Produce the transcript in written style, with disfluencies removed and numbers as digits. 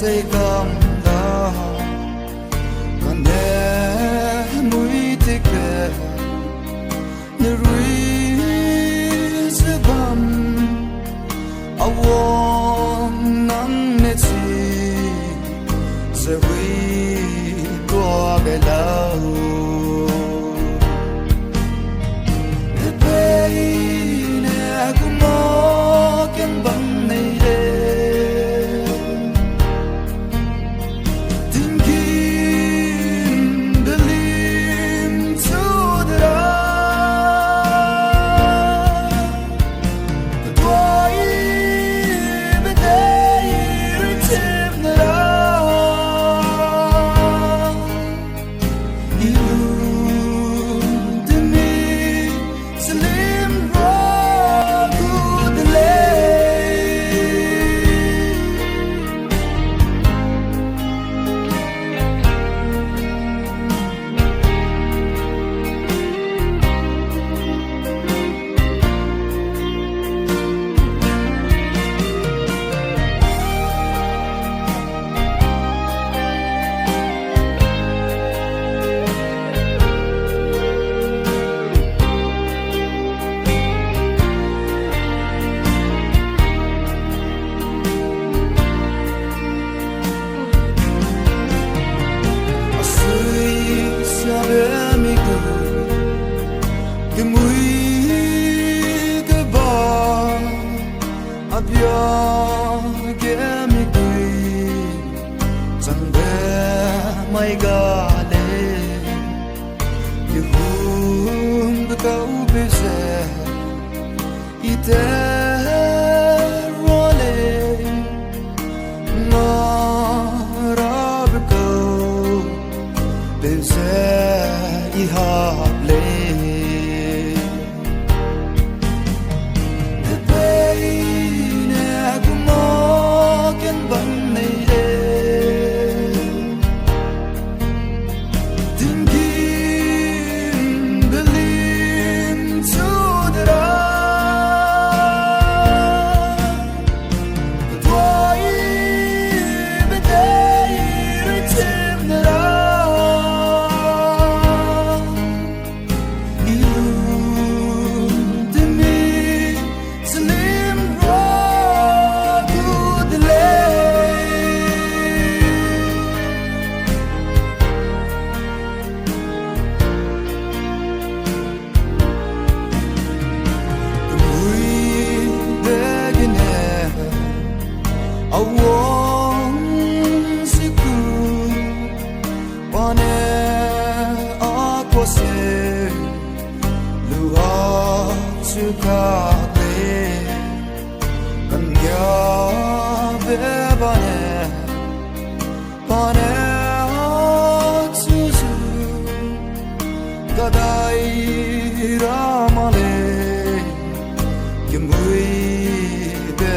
say come down Còn nè mũi tích về Như rui sẽ bầm A wong nắng nét gì Sẽ huy qua cái lâu Cái mũi cái bò áp gió cái mi cười chẳng về mai gà lên cái hôn cái câu bê xe ít rồi lên mà ra bê câu bê xe ít hợp lên I want to go on a course Lu ha to kape Kan ya be bane Suzu kadai ramale Kimui be